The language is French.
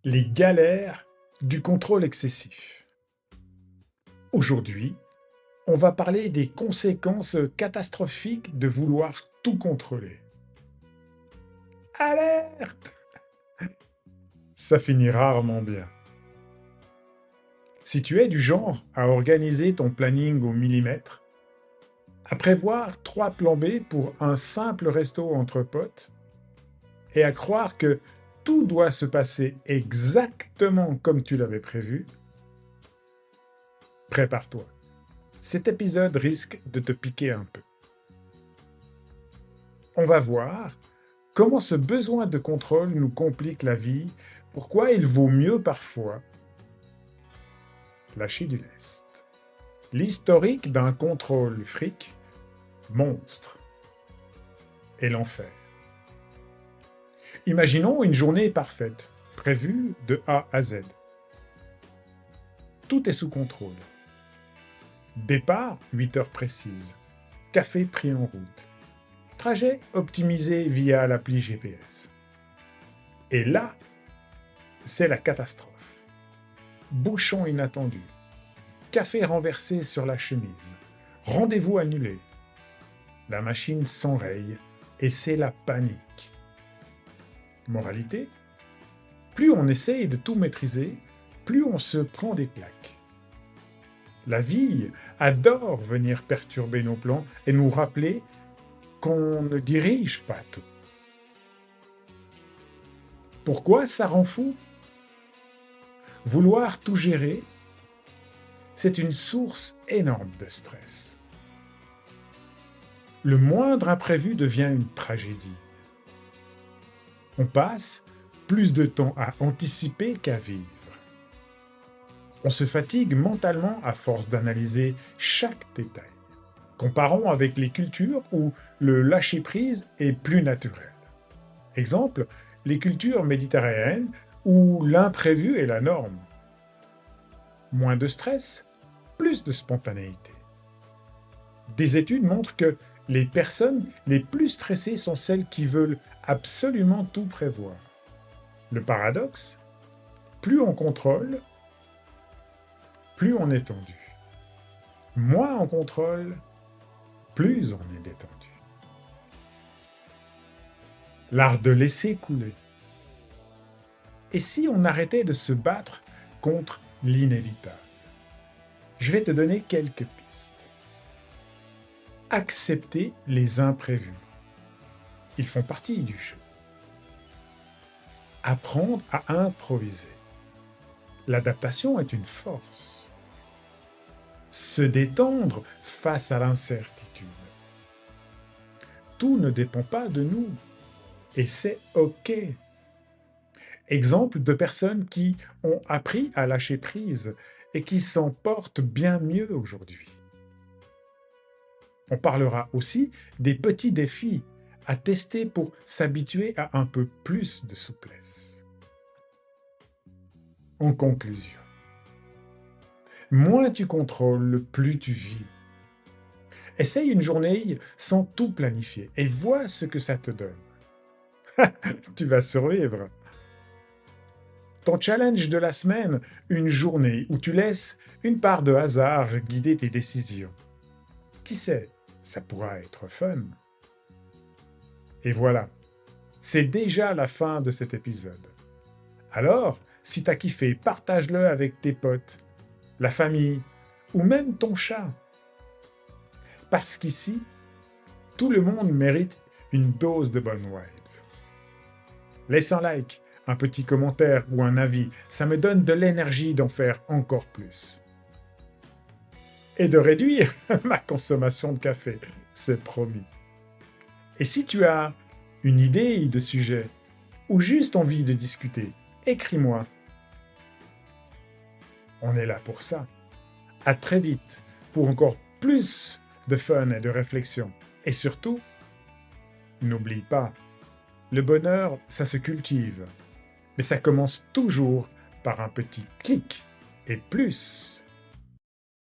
Les galères du contrôle excessif. Aujourd'hui, on va parler des conséquences catastrophiques de vouloir tout contrôler. Alerte! Ça finit rarement bien. Si tu es du genre à organiser ton planning au millimètre, à prévoir 3 plans B pour un simple resto entre potes, et à croire que tout doit se passer exactement comme tu l'avais prévu, prépare-toi. Cet épisode risque de te piquer un peu. On va voir comment ce besoin de contrôle nous complique la vie, pourquoi il vaut mieux parfois lâcher du lest. L'historique d'un contrôle fric, monstre, et l'enfer. Imaginons une journée parfaite, prévue de A à Z. Tout est sous contrôle. Départ, 8 heures précises. Café pris en route. Trajet optimisé via l'appli GPS. Et là, c'est la catastrophe. Bouchon inattendu. Café renversé sur la chemise. Rendez-vous annulé. La machine s'enraye et c'est la panique. Moralité, plus on essaye de tout maîtriser, plus on se prend des claques. La vie adore venir perturber nos plans et nous rappeler qu'on ne dirige pas tout. Pourquoi ça rend fou? Vouloir tout gérer, c'est une source énorme de stress. Le moindre imprévu devient une tragédie. On passe plus de temps à anticiper qu'à vivre. On se fatigue mentalement à force d'analyser chaque détail. Comparons avec les cultures où le lâcher-prise est plus naturel. Exemple, les cultures méditerranéennes où l'imprévu est la norme. Moins de stress, plus de spontanéité. Des études montrent que les personnes les plus stressées sont celles qui veulent absolument tout prévoir. Le paradoxe, plus on contrôle, plus on est tendu. Moins on contrôle, plus on est détendu. L'art de laisser couler. Et si on arrêtait de se battre contre l'inévitable? Je vais te donner quelques pistes. Accepter les imprévus. Ils font partie du jeu. Apprendre à improviser. L'adaptation est une force. Se détendre face à l'incertitude. Tout ne dépend pas de nous. Et c'est OK. Exemple de personnes qui ont appris à lâcher prise et qui s'en portent bien mieux aujourd'hui. On parlera aussi des petits défis à tester pour s'habituer à un peu plus de souplesse. En conclusion, moins tu contrôles, plus tu vis. Essaye une journée sans tout planifier et vois ce que ça te donne. Tu vas survivre. Ton challenge de la semaine, une journée où tu laisses une part de hasard guider tes décisions. Qui sait, ça pourra être fun. Et voilà, c'est déjà la fin de cet épisode. Alors, si t'as kiffé, partage-le avec tes potes, la famille ou même ton chat. Parce qu'ici, tout le monde mérite une dose de bonnes vibes. Laisse un like, un petit commentaire ou un avis, ça me donne de l'énergie d'en faire encore plus. Et de réduire ma consommation de café, c'est promis. Et si tu as une idée de sujet ou juste envie de discuter, écris-moi. On est là pour ça. À très vite pour encore plus de fun et de réflexion. Et surtout, n'oublie pas, le bonheur, ça se cultive. Mais ça commence toujours par un petit clic et plus.